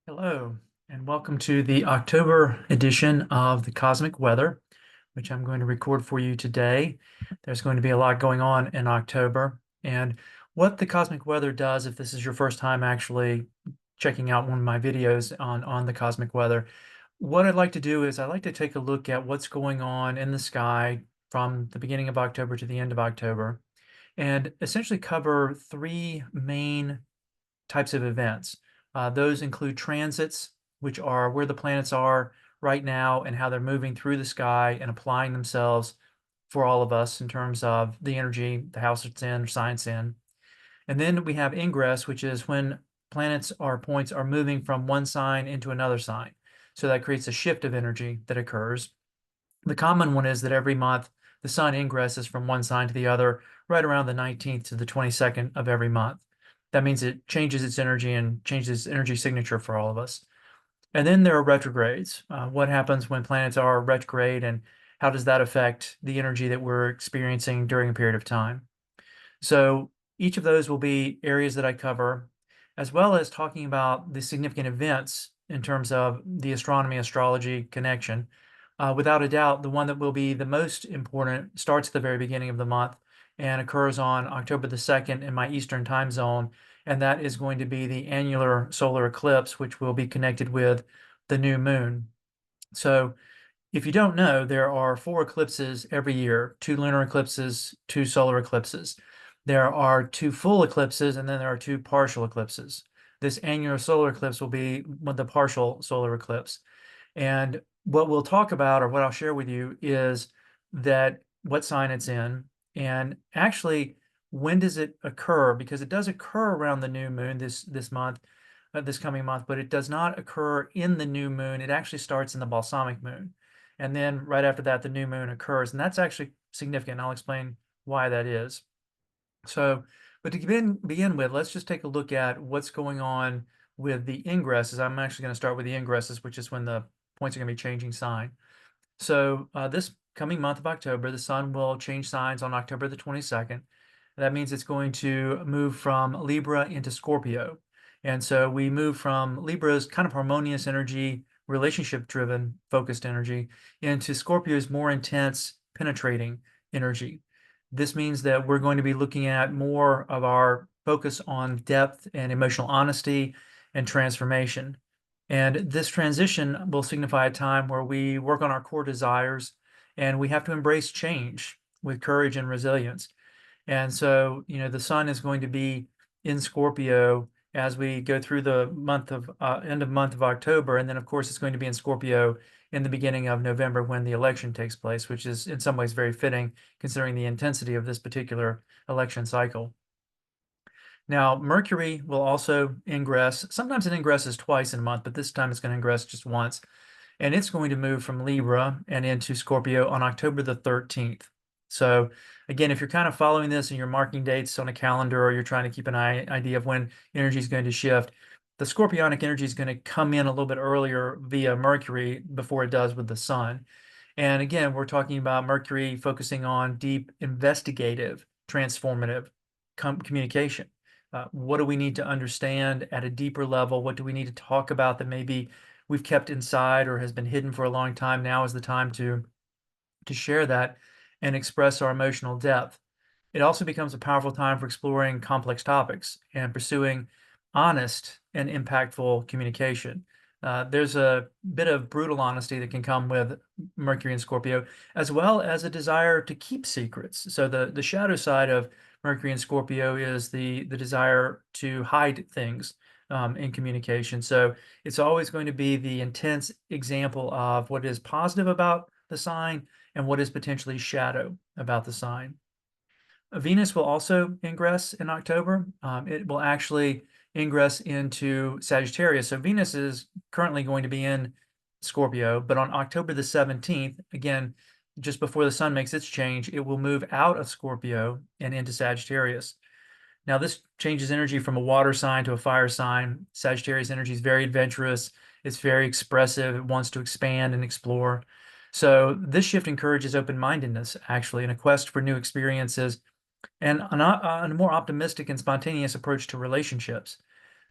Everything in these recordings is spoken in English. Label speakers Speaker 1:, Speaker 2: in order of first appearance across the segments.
Speaker 1: Hello, and welcome to the October edition of the Cosmic Weather, which I'm going to record for you today. There's going to be a lot going on in October. And what the Cosmic Weather does, if this is your first time actually checking out one of my videos on the Cosmic Weather, what I'd like to do is I'd like to take a look at what's going on in the sky from the beginning of October to the end of October, and essentially cover three main types of events. Those include transits, which are where the planets are right now and how they're moving through the sky and applying themselves for all of us in terms of the energy, the house it's in, or sign it's in. And then we have ingress, which is when planets or points are moving from one sign into another sign. So that creates a shift of energy that occurs. The common one is that every month the sun ingresses from one sign to the other right around the 19th to the 22nd of every month. That means it changes its energy and changes its energy signature for all of us. And then there are retrogrades. What happens when planets are retrograde, and how does that affect the energy that we're experiencing during a period of time? So each of those will be areas that I cover, as well as talking about the significant events in terms of the astronomy astrology connection. Without a doubt, the one that will be the most important starts at the very beginning of the month and occurs on October the 2nd in my Eastern time zone. And that is going to be the annular solar eclipse, which will be connected with the new moon. So if you don't know, there are four eclipses every year, two lunar eclipses, two solar eclipses. There are two full eclipses, and then there are two partial eclipses. This annular solar eclipse will be the partial solar eclipse. And what we'll talk about, or what I'll share with you, is that what sign it's in, and actually when does it occur? Because it does occur around the new moon this month, this coming month, but it does not occur in the new moon. It actually starts in the balsamic moon, and then right after that, the new moon occurs, and that's actually significant. I'll explain why that is. So, but to begin with, let's just take a look at what's going on with the ingresses. I'm actually going to start with the ingresses, which is when the points are going to be changing sign. So this coming month of October, the sun will change signs on October the 22nd. That means it's going to move from Libra into Scorpio. And so we move from Libra's kind of harmonious energy, relationship-driven, focused energy, into Scorpio's more intense, penetrating energy. This means that we're going to be looking at more of our focus on depth and emotional honesty and transformation. And this transition will signify a time where we work on our core desires and we have to embrace change with courage and resilience. And so, the sun is going to be in Scorpio as we go through the month of end of month of October. And then, of course, it's going to be in Scorpio in the beginning of November when the election takes place, which is in some ways very fitting considering the intensity of this particular election cycle. Now, Mercury will also ingress. Sometimes it ingresses twice in a month, but this time it's going to ingress just once. And it's going to move from Libra and into Scorpio on October the 13th. So again, if you're kind of following this and you're marking dates on a calendar, or you're trying to keep an idea of when energy is going to shift, the scorpionic energy is going to come in a little bit earlier via Mercury before it does with the sun. And again, we're talking about Mercury focusing on deep, investigative, transformative communication. What do we need to understand at a deeper level? What do we need to talk about that maybe we've kept inside or has been hidden for a long time? Now is the time to share that and express our emotional depth. It also becomes a powerful time for exploring complex topics and pursuing honest and impactful communication. There's a bit of brutal honesty that can come with Mercury and Scorpio, as well as a desire to keep secrets. So the shadow side of Mercury and Scorpio is the desire to hide things in communication. So it's always going to be the intense example of what is positive about the sign and what is potentially shadow about the sign. Venus will also ingress in October. It will actually ingress into Sagittarius. So Venus is currently going to be in Scorpio, but on October the 17th, again, just before the sun makes its change, it will move out of Scorpio and into Sagittarius. Now, this changes energy from a water sign to a fire sign. Sagittarius energy is very adventurous. It's very expressive. It wants to expand and explore. So this shift encourages open-mindedness, actually, and a quest for new experiences and a more optimistic and spontaneous approach to relationships.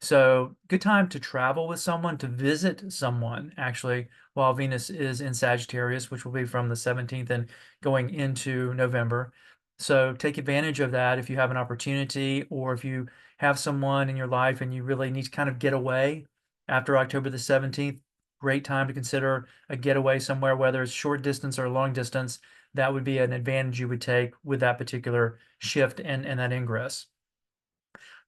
Speaker 1: So good time to travel with someone, to visit someone, actually, while Venus is in Sagittarius, which will be from the 17th and going into November. So take advantage of that if you have an opportunity, or if you have someone in your life and you really need to kind of get away after October the 17th. Great time to consider a getaway somewhere, whether it's short distance or long distance. That would be an advantage you would take with that particular shift and that ingress.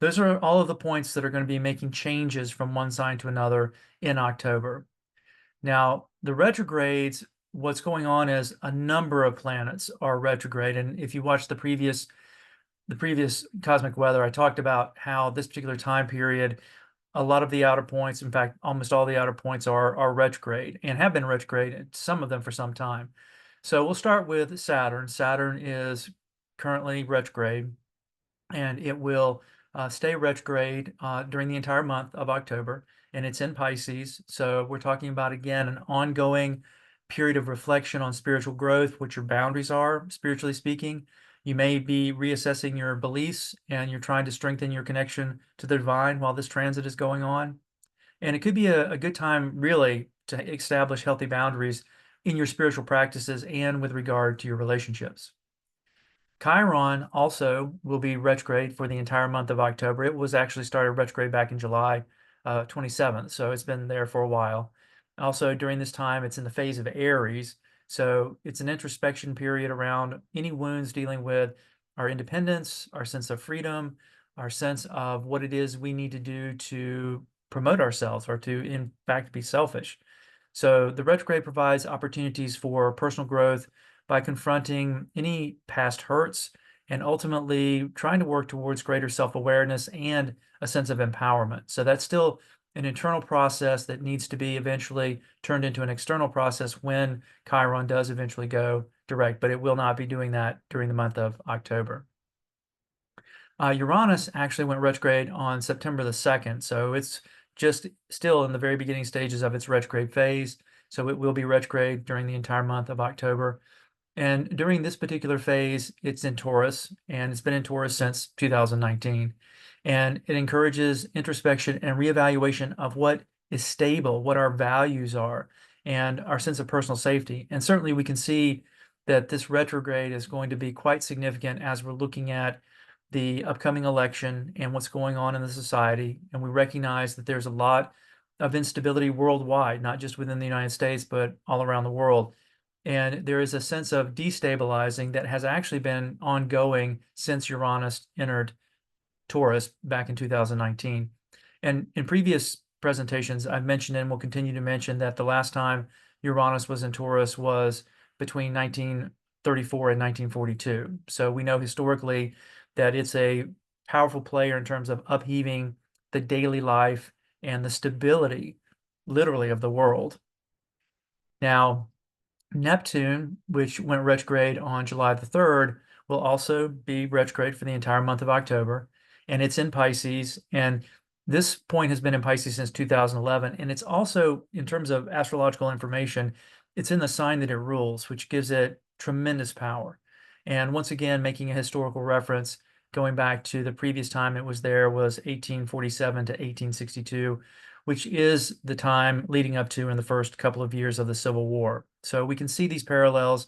Speaker 1: Those are all of the points that are going to be making changes from one sign to another in October. Now, the retrogrades, what's going on is a number of planets are retrograde. And if you watch the previous cosmic weather, I talked about how this particular time period, a lot of the outer points, in fact, almost all the outer points are retrograde and have been retrograde, some of them for some time. So we'll start with Saturn. Saturn is currently retrograde, and it will stay retrograde during the entire month of October, and it's in Pisces. So we're talking about, again, an ongoing period of reflection on spiritual growth, what your boundaries are, spiritually speaking. You may be reassessing your beliefs, and you're trying to strengthen your connection to the divine while this transit is going on. And it could be a good time, really, to establish healthy boundaries in your spiritual practices and with regard to your relationships. Chiron also will be retrograde for the entire month of October. It was actually started retrograde back in July 27th, so it's been there for a while. Also, during this time, it's in the phase of Aries, so it's an introspection period around any wounds dealing with our independence, our sense of freedom, our sense of what it is we need to do to promote ourselves or to, in fact, be selfish. So the retrograde provides opportunities for personal growth by confronting any past hurts and ultimately trying to work towards greater self-awareness and a sense of empowerment. So that's still an internal process that needs to be eventually turned into an external process when Chiron does eventually go direct, but it will not be doing that during the month of October. Uranus actually went retrograde on September the 2nd, so it's just still in the very beginning stages of its retrograde phase. So it will be retrograde during the entire month of October. And during this particular phase, it's in Taurus, and it's been in Taurus since 2019. And it encourages introspection and reevaluation of what is stable, what our values are, and our sense of personal safety. And certainly we can see that this retrograde is going to be quite significant as we're looking at the upcoming election and what's going on in the society. And we recognize that there's a lot of instability worldwide, not just within the United States, but all around the world. And there is a sense of destabilizing that has actually been ongoing since Uranus entered Taurus back in 2019. And in previous presentations, I've mentioned and will continue to mention that the last time Uranus was in Taurus was between 1934 and 1942. So we know historically that it's a powerful player in terms of upheaving the daily life and the stability, literally, of the world. Now, Neptune, which went retrograde on July the 3rd, will also be retrograde for the entire month of October, and it's in Pisces. And this point has been in Pisces since 2011. And it's also, in terms of astrological information, it's in the sign that it rules, which gives it tremendous power. And once again, making a historical reference, going back to the previous time it was there was 1847 to 1862, which is the time leading up to in the first couple of years of the Civil War. So we can see these parallels.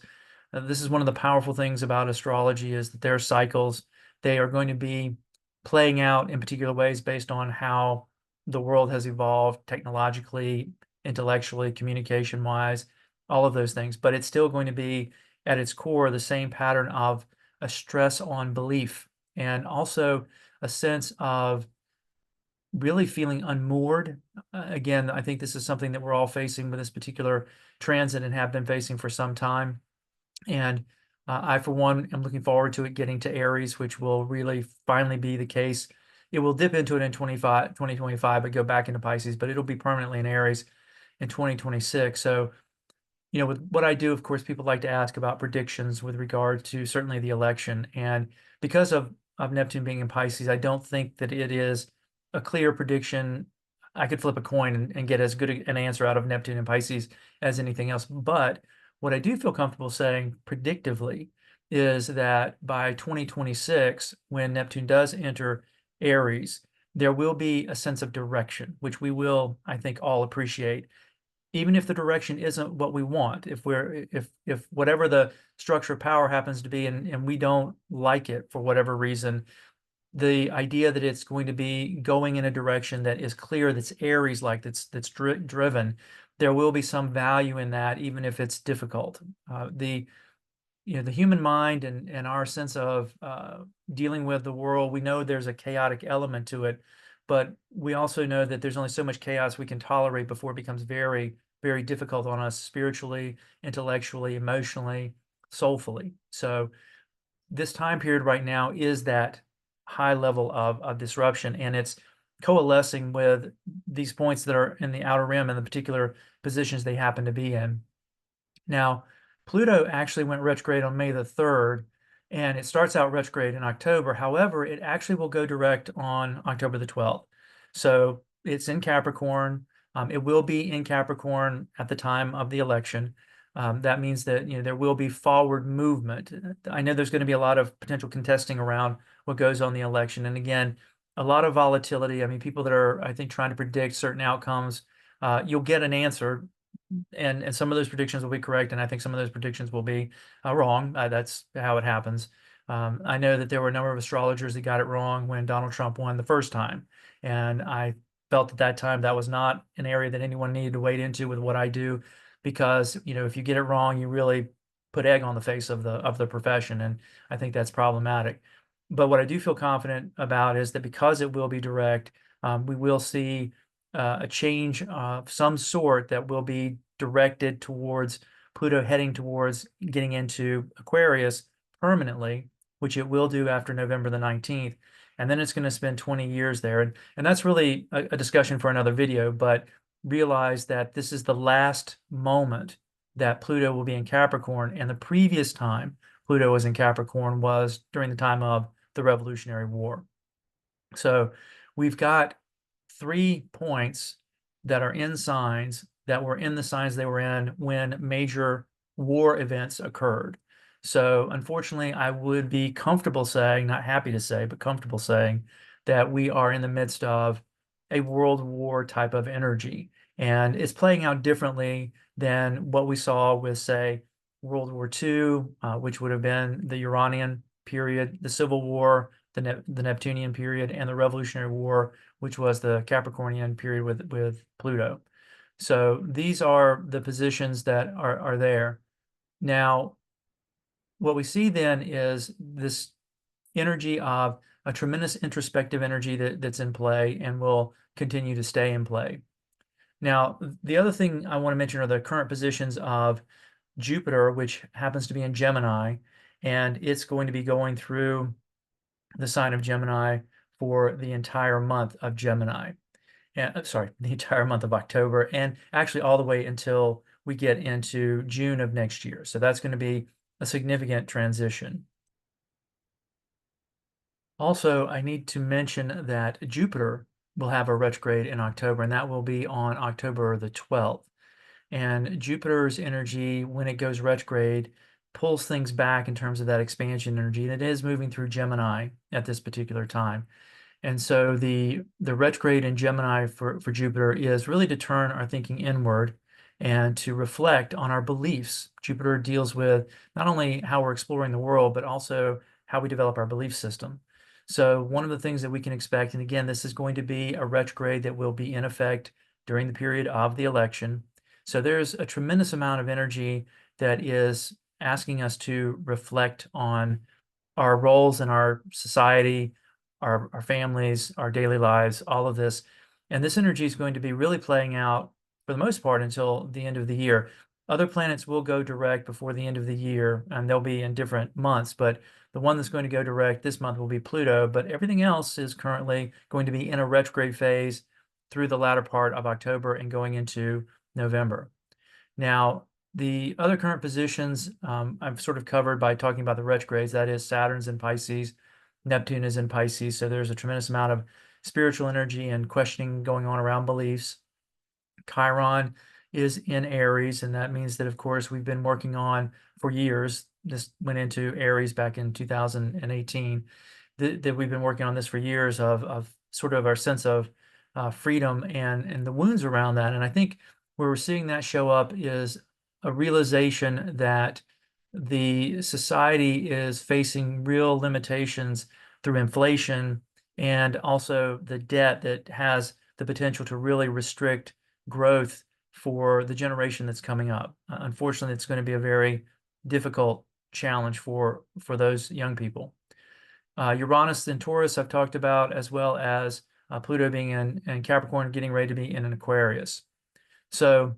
Speaker 1: This is one of the powerful things about astrology, is that there are cycles. They are going to be playing out in particular ways based on how the world has evolved technologically, intellectually, communication-wise, all of those things. But it's still going to be, at its core, the same pattern of a stress on belief, and also a sense of really feeling unmoored. Again, I think this is something that we're all facing with this particular transit and have been facing for some time. And I, for one, am looking forward to it getting to Aries, which will really finally be the case. It will dip into it in 2025, but go back into Pisces, but it'll be permanently in Aries in 2026. So, with what I do, of course, people like to ask about predictions with regard to certainly the election. And because of Neptune being in Pisces, I don't think that it is a clear prediction. I could flip a coin and get as good an answer out of Neptune and Pisces as anything else. But what I do feel comfortable saying predictively is that by 2026, when Neptune does enter Aries, there will be a sense of direction, which we will, I think, all appreciate, even if the direction isn't what we want. If whatever the structure of power happens to be, and we don't like it for whatever reason, the idea that it's going to be going in a direction that is clear, that's Aries like, that's driven, there will be some value in that, even if it's difficult. The human mind and our sense of dealing with the world, we know there's a chaotic element to it, but we also know that there's only so much chaos we can tolerate before it becomes very, very difficult on us spiritually, intellectually, emotionally, soulfully. So this time period right now is that high level of disruption, and it's coalescing with these points that are in the outer rim and the particular positions they happen to be in. Now, Pluto actually went retrograde on May the 3rd, and it starts out retrograde in October. However, it actually will go direct on October the 12th. So it's in Capricorn. It will be in Capricorn at the time of the election. That means that there will be forward movement. I know there's going to be a lot of potential contesting around what goes on the election, and again, a lot of volatility. I mean, people that are, I think, trying to predict certain outcomes, you'll get an answer, and some of those predictions will be correct, and I think some of those predictions will be wrong. That's how it happens. I know that there were a number of astrologers that got it wrong when Donald Trump won the first time, and I felt at that time that was not an area that anyone needed to wade into with what I do, because if you get it wrong, you really put egg on the face of the profession, and I think that's problematic. But what I do feel confident about is that because it will be direct, we will see a change of some sort that will be directed towards Pluto heading towards getting into Aquarius permanently, which it will do after November the 19th. And then it's going to spend 20 years there. And that's really a discussion for another video, but realize that this is the last moment that Pluto will be in Capricorn. And the previous time Pluto was in Capricorn was during the time of the Revolutionary War. So we've got 3 points that are in signs that were in the signs they were in when major war events occurred. So unfortunately, I would be comfortable saying, not happy to say, but comfortable saying that we are in the midst of a world war type of energy. And it's playing out differently than what we saw with, say, World War II, which would have been the Uranian period, the Civil War, the Neptunian period, and the Revolutionary War, which was the Capricornian period with Pluto. So these are the positions that are there. Now, what we see then is this energy of a tremendous introspective energy that's in play and will continue to stay in play. Now, the other thing I want to mention are the current positions of Jupiter, which happens to be in Gemini, and it's going to be going through the sign of Gemini for the entire month of Gemini. And sorry, the entire month of October, and actually all the way until we get into June of next year. So that's going to be a significant transition. Also, I need to mention that Jupiter will have a retrograde in October, and that will be on October the 12th. And Jupiter's energy, when it goes retrograde, pulls things back in terms of that expansion energy, and it is moving through Gemini at this particular time. And so the retrograde in Gemini for Jupiter is really to turn our thinking inward and to reflect on our beliefs. Jupiter deals with not only how we're exploring the world, but also how we develop our belief system. So one of the things that we can expect, and again, this is going to be a retrograde that will be in effect during the period of the election. So there's a tremendous amount of energy that is asking us to reflect on our roles in our society, our families, our daily lives, all of this. And this energy is going to be really playing out for the most part until the end of the year. Other planets will go direct before the end of the year, and they'll be in different months, but the one that's going to go direct this month will be Pluto, but everything else is currently going to be in a retrograde phase through the latter part of October and going into November. Now, the other current positions I've sort of covered by talking about the retrogrades. That is, Saturn's in Pisces, Neptune is in Pisces, so there's a tremendous amount of spiritual energy and questioning going on around beliefs. Chiron is in Aries, and that means that, of course, we've been working on for years. This went into Aries back in 2018. That we've been working on this for years of sort of our sense of freedom and the wounds around that. And I think where we're seeing that show up is a realization that the society is facing real limitations through inflation and also the debt that has the potential to really restrict growth for the generation that's coming up. Unfortunately, it's going to be a very difficult challenge for those young people. Uranus and Taurus I've talked about, as well as Pluto being in Capricorn, getting ready to be in an Aquarius. So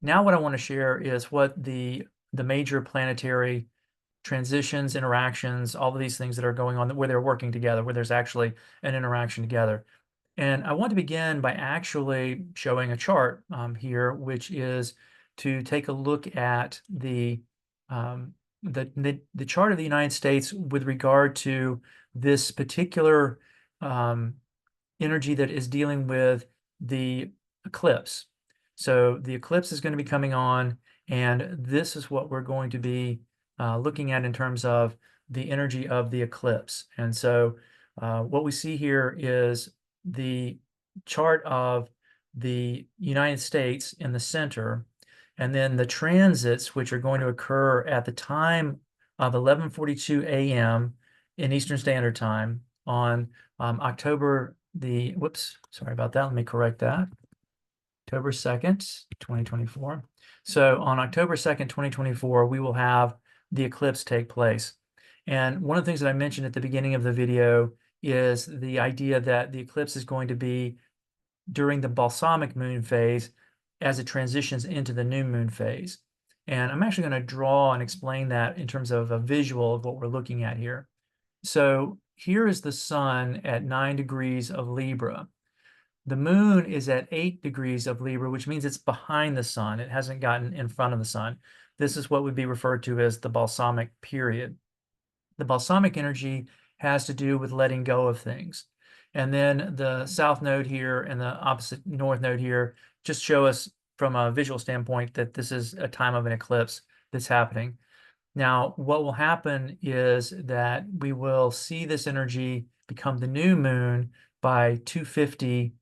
Speaker 1: now what I want to share is what the major planetary transitions, interactions, all of these things that are going on, where they're working together, where there's actually an interaction together. And I want to begin by actually showing a chart here, which is to take a look at um, the chart of the United States with regard to this particular energy that is dealing with the eclipse. So the eclipse is going to be coming on, and this is what we're going to be looking at in terms of the energy of the eclipse. And so what we see here is the chart of the United States in the center, and then the transits, which are going to occur at the time of 11:42 a.m. in Eastern Standard Time on October the, whoops, sorry about that. Let me correct that. October 2nd, 2024. So on October 2nd, 2024, we will have the eclipse take place. And one of the things that I mentioned at the beginning of the video is the idea that the eclipse is going to be during the balsamic moon phase as it transitions into the new moon phase. And I'm actually going to draw and explain that in terms of a visual of what we're looking at here. So here is the sun at 9 degrees of Libra. The moon is at 8 degrees of Libra, which means it's behind the sun. It hasn't gotten in front of the sun. This is what would be referred to as the balsamic period. The balsamic energy has to do with letting go of things. And then the south node here and the opposite north node here just show us from a visual standpoint that this is a time of an eclipse that's happening. Now, what will happen is that we will see this energy become the new moon by 2:50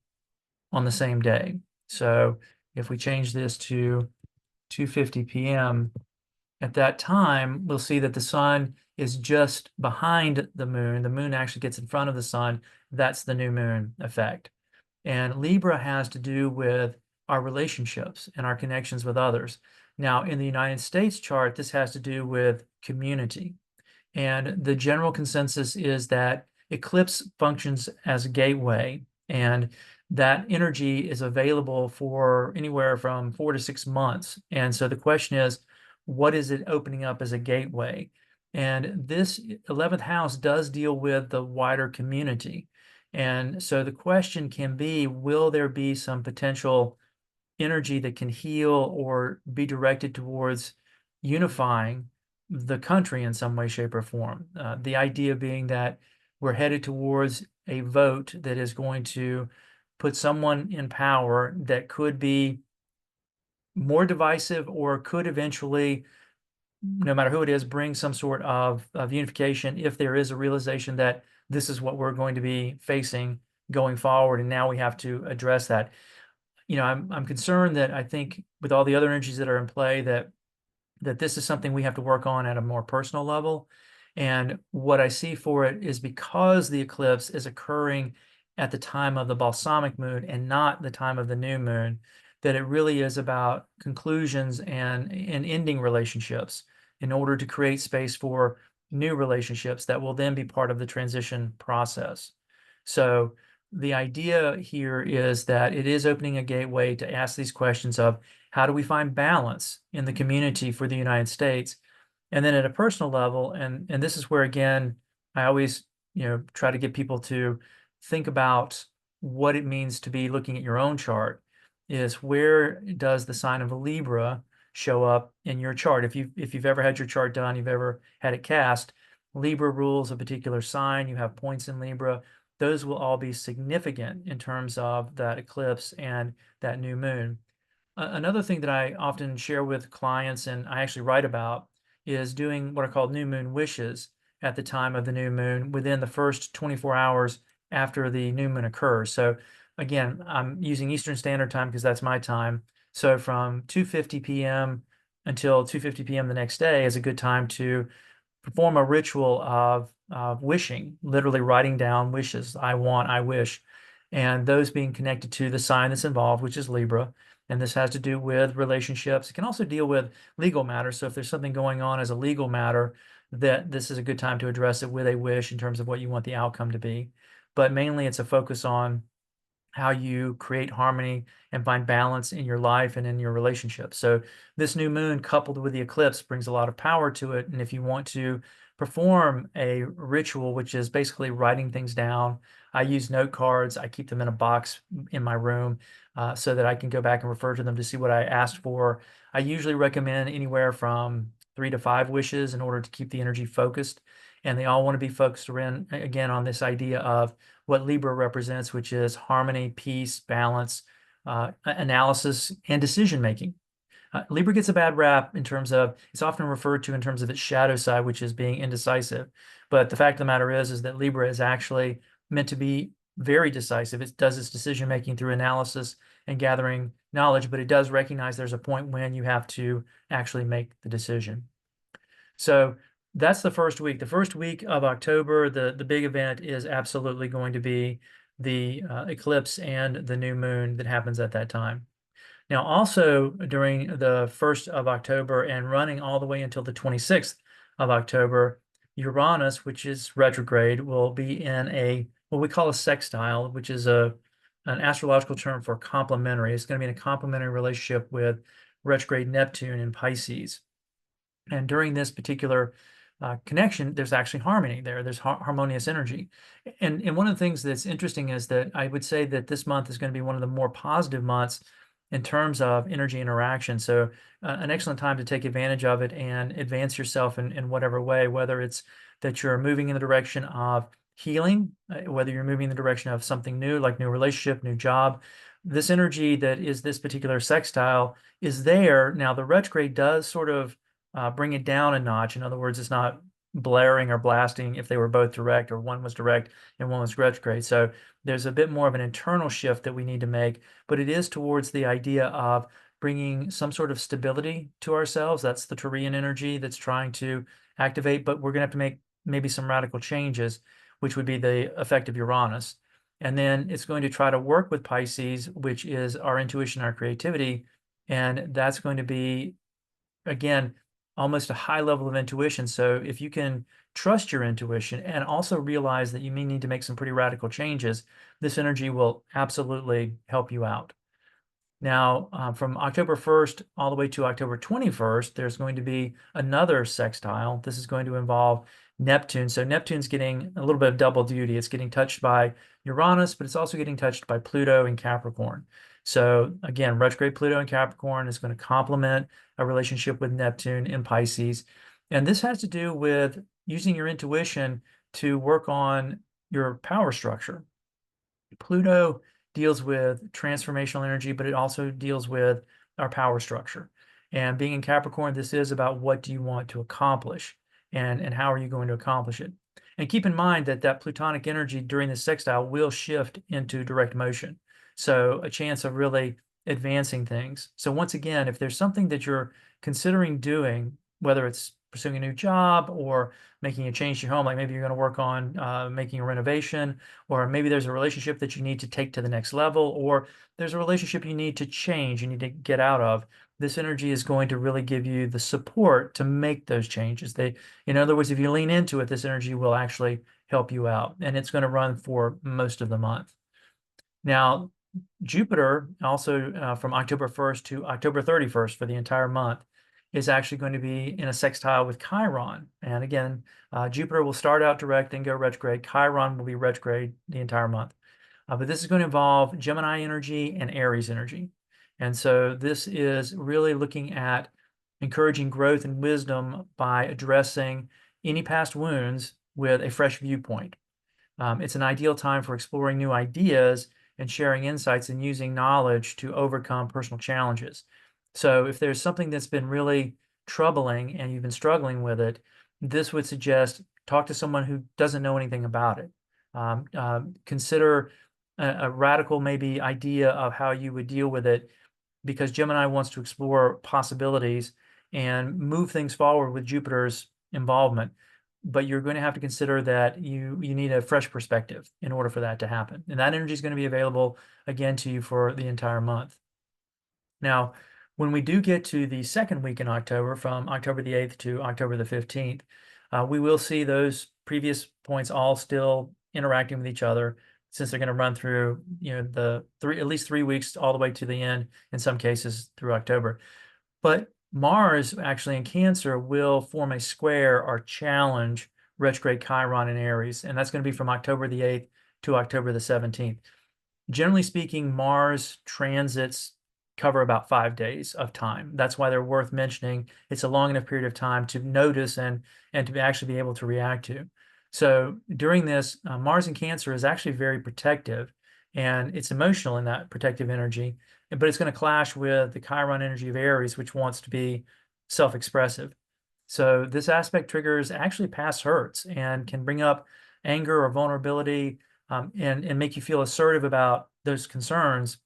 Speaker 1: on the same day. So if we change this to 2:50 p.m., at that time, we'll see that the sun is just behind the moon. The moon actually gets in front of the sun. That's the new moon effect. And Libra has to do with our relationships and our connections with others. Now, in the United States chart, this has to do with community. And the general consensus is that eclipse functions as a gateway, and that energy is available for anywhere from 4 to 6 months. And so the question is, what is it opening up as a gateway? And this 11th house does deal with the wider community. And so the question can be, will there be some potential energy that can heal or be directed towards unifying the country in some way, shape, or form? The idea being that we're headed towards a vote that is going to put someone in power that could be more divisive or could eventually, no matter who it is, bring some sort of unification if there is a realization that this is what we're going to be facing going forward, and now we have to address that. You know, I'm concerned that I think with all the other energies that are in play, that this is something we have to work on at a more personal level. And what I see for it is, because the eclipse is occurring at the time of the balsamic moon and not the time of the new moon, that it really is about conclusions and ending relationships in order to create space for new relationships that will then be part of the transition process. So the idea here is that it is opening a gateway to ask these questions of, how do we find balance in the community for the United States? And then at a personal level, and this is where, again, I always, try to get people to think about what it means to be looking at your own chart, is where does the sign of a Libra show up in your chart? If you've ever had your chart done, you've ever had it cast, Libra rules a particular sign, you have points in Libra. Those will all be significant in terms of that eclipse and that new moon. Another thing that I often share with clients, and I actually write about, is doing what are called new moon wishes at the time of the new moon within the first 24 hours after the new moon occurs. So again, I'm using Eastern Standard Time because that's my time. So from 2:50 p.m. until 2:50 p.m. the next day is a good time to perform a ritual of wishing, literally writing down wishes. I want, I wish. And those being connected to the sign that's involved, which is Libra. And this has to do with relationships. It can also deal with legal matters. So if there's something going on as a legal matter, that this is a good time to address it with a wish in terms of what you want the outcome to be. But mainly it's a focus on how you create harmony and find balance in your life and in your relationships. So this new moon coupled with the eclipse brings a lot of power to it. And if you want to perform a ritual, which is basically writing things down, I use note cards. I keep them in a box in my room so that I can go back and refer to them to see what I asked for. I usually recommend anywhere from 3 to 5 wishes in order to keep the energy focused. And they all want to be focused around, again, on this idea of what Libra represents, which is harmony, peace, balance, analysis, and decision making. Libra gets a bad rap in terms of, it's often referred to in terms of its shadow side, which is being indecisive. But the fact of the matter is that Libra is actually meant to be very decisive. It does its decision making through analysis and gathering knowledge, but it does recognize there's a point when you have to actually make the decision. So that's the first week. The first week of October, the big event is absolutely going to be the eclipse and the new moon that happens at that time. Now, also during the 1st of October and running all the way until the 26th of October, Uranus, which is retrograde, will be in what we call a sextile, which is an astrological term for complementary. It's going to be in a complementary relationship with retrograde Neptune in Pisces. And during this particular connection, there's actually harmony there. There's harmonious energy. And one of the things that's interesting is that I would say that this month is going to be one of the more positive months in terms of energy interaction. So an excellent time to take advantage of it and advance yourself in whatever way, whether it's that you're moving in the direction of healing, whether you're moving in the direction of something new, like new relationship, new job. This energy that is this particular sextile is there. Now, the retrograde does sort of bring it down a notch. In other words, it's not blaring or blasting if they were both direct or one was direct and one was retrograde. So there's a bit more of an internal shift that we need to make, but it is towards the idea of bringing some sort of stability to ourselves. That's the Taurean energy that's trying to activate, but we're going to have to make maybe some radical changes, which would be the effect of Uranus. And then it's going to try to work with Pisces, which is our intuition, our creativity. And that's going to be, again, almost a high level of intuition. So if you can trust your intuition and also realize that you may need to make some pretty radical changes, this energy will absolutely help you out. Now, from October 1st all the way to October 21st, there's going to be another sextile. This is going to involve Neptune. So Neptune's getting a little bit of double duty. It's getting touched by Uranus, but it's also getting touched by Pluto and Capricorn. So again, retrograde Pluto and Capricorn is going to complement a relationship with Neptune in Pisces. And this has to do with using your intuition to work on your power structure. Pluto deals with transformational energy, but it also deals with our power structure. And being in Capricorn, this is about what do you want to accomplish and how are you going to accomplish it. And keep in mind that that Plutonic energy during the sextile will shift into direct motion. So a chance of really advancing things. So once again, if there's something that you're considering doing, whether it's pursuing a new job or making a change to your home, like maybe you're going to work on making a renovation, or maybe there's a relationship that you need to take to the next level, or there's a relationship you need to change, you need to get out of. This energy is going to really give you the support to make those changes. In other words, if you lean into it, this energy will actually help you out, and it's going to run for most of the month. Now, Jupiter also from October 1st to October 31st for the entire month is actually going to be in a sextile with Chiron. And again, Jupiter will start out direct and go retrograde. Chiron will be retrograde the entire month. But this is going to involve Gemini energy and Aries energy. And so this is really looking at encouraging growth and wisdom by addressing any past wounds with a fresh viewpoint. It's an ideal time for exploring new ideas and sharing insights and using knowledge to overcome personal challenges. So if there's something that's been really troubling and you've been struggling with it, this would suggest talk to someone who doesn't know anything about it. Consider a radical maybe idea of how you would deal with it, because Gemini wants to explore possibilities and move things forward with Jupiter's involvement. But you're going to have to consider that you need a fresh perspective in order for that to happen. And that energy is going to be available again to you for the entire month. Now, when we do get to the second week in October, from October the 8th to October the 15th, we will see those previous points all still interacting with each other, since they're going to run through, at least 3 weeks all the way to the end, in some cases through October. But Mars actually in Cancer will form a square or challenge retrograde Chiron in Aries, and that's going to be from October the 8th to October the 17th. Generally speaking, Mars transits cover about 5 days of time. That's why they're worth mentioning. It's a long enough period of time to notice and to actually be able to react to. So during this, Mars in Cancer is actually very protective, and it's emotional in that protective energy, but it's going to clash with the Chiron energy of Aries, which wants to be self-expressive. So this aspect triggers actually past hurts and can bring up anger or vulnerability, and make you feel assertive about those concerns,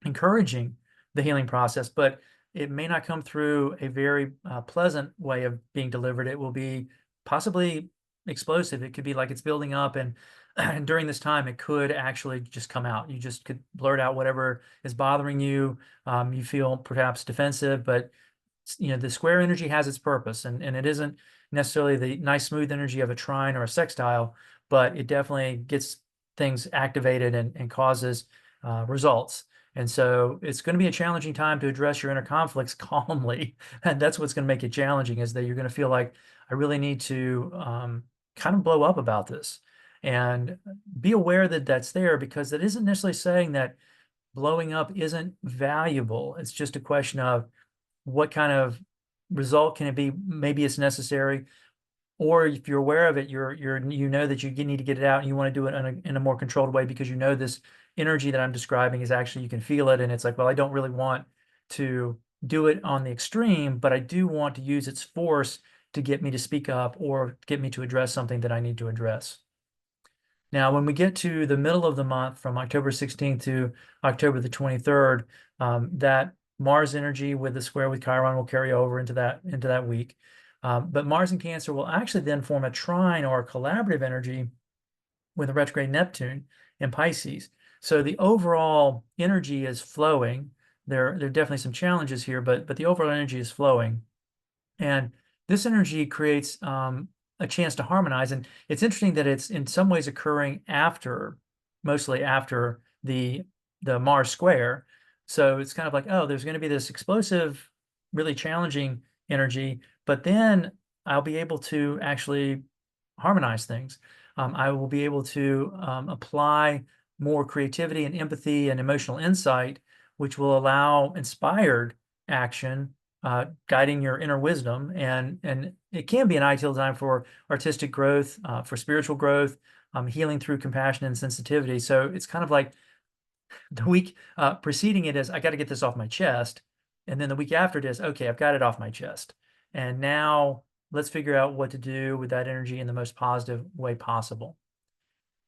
Speaker 1: encouraging the healing process. But it may not come through a very pleasant way of being delivered. It will be possibly explosive. It could be like it's building up, and during this time, it could actually just come out. You just could blurt out whatever is bothering you. You feel perhaps defensive, but the square energy has its purpose, and it isn't necessarily the nice smooth energy of a trine or a sextile, but it definitely gets things activated and causes results. And so it's going to be a challenging time to address your inner conflicts calmly. And that's what's going to make it challenging, is that you're going to feel like, I really need to kind of blow up about this. And be aware that that's there, because that isn't necessarily saying that blowing up isn't valuable. It's just a question of what kind of result can it be. Maybe it's necessary, or if you're aware of it, you know that you need to get it out, and you want to do it in a more controlled way, because this energy that I'm describing is actually, you can feel it, and it's like, well, I don't really want to do it on the extreme, but I do want to use its force to get me to speak up or get me to address something that I need to address. Now, when we get to the middle of the month, from October 16th to October the 23rd, that Mars energy with the square with Chiron will carry over into that week. But Mars in Cancer will actually then form a trine or a collaborative energy with a retrograde Neptune in Pisces. So the overall energy is flowing. There are definitely some challenges here, but the overall energy is flowing. And this energy creates a chance to harmonize. And it's interesting that it's in some ways occurring mostly after the Mars square. So it's kind of like, oh, there's going to be this explosive, really challenging energy, but then I'll be able to actually harmonize things. I will be able to apply more creativity and empathy and emotional insight, which will allow inspired action, guiding your inner wisdom. And it can be an ideal time for artistic growth, for spiritual growth, healing through compassion and sensitivity. So it's kind of like the week preceding it is, I got to get this off my chest. And then the week after it is, okay, I've got it off my chest. And now let's figure out what to do with that energy in the most positive way possible.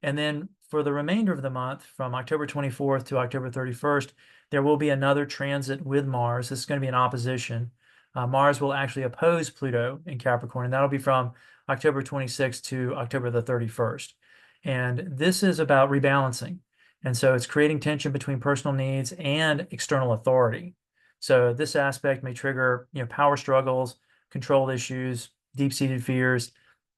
Speaker 1: And then for the remainder of the month, from October 24th to October 31st, there will be another transit with Mars. This is going to be an opposition. Mars will actually oppose Pluto in Capricorn, and that'll be from October 26th to October the 31st. And this is about rebalancing. And so it's creating tension between personal needs and external authority. So this aspect may trigger, power struggles, control issues, deep-seated fears,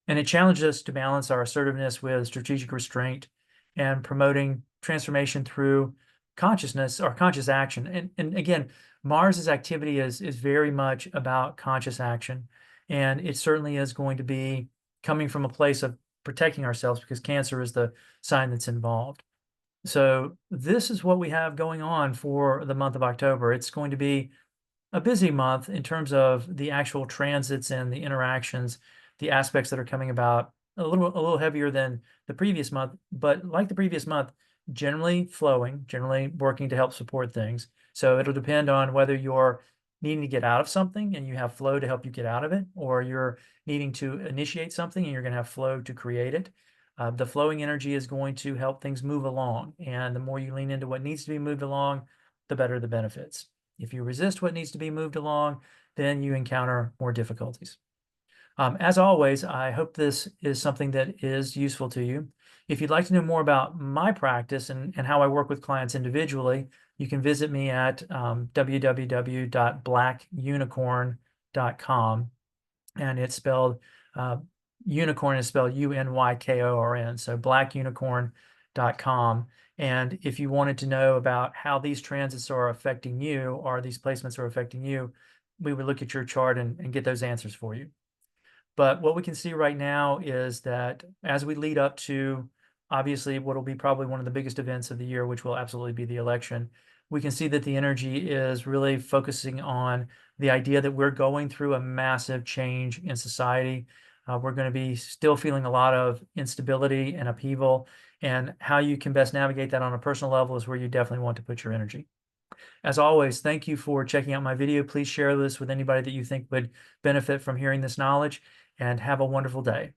Speaker 1: and it challenges us to balance our assertiveness with strategic restraint and promoting transformation through consciousness or conscious action. And again, Mars's activity is very much about conscious action. And it certainly is going to be coming from a place of protecting ourselves, because Cancer is the sign that's involved. So this is what we have going on for the month of October. It's going to be a busy month in terms of the actual transits and the interactions, the aspects that are coming about, a little heavier than the previous month, but like the previous month, generally flowing, generally working to help support things. So it'll depend on whether you're needing to get out of something and you have flow to help you get out of it, or you're needing to initiate something and you're going to have flow to create it. The flowing energy is going to help things move along. And the more you lean into what needs to be moved along, the better the benefits. If you resist what needs to be moved along, then you encounter more difficulties. As always, I hope this is something that is useful to you. If you'd like to know more about my practice and how I work with clients individually, you can visit me at www.blackunicorn.com. And it's spelled, unicorn is spelled UNYKORN, so blackunicorn.com. And if you wanted to know about how these transits are affecting you or these placements are affecting you, we would look at your chart and get those answers for you. But what we can see right now is that as we lead up to obviously what will be probably one of the biggest events of the year, which will absolutely be the election, we can see that the energy is really focusing on the idea that we're going through a massive change in society. We're going to be still feeling a lot of instability and upheaval, and how you can best navigate that on a personal level is where you definitely want to put your energy. As always, thank you for checking out my video. Please share this with anybody that you think would benefit from hearing this knowledge, and have a wonderful day.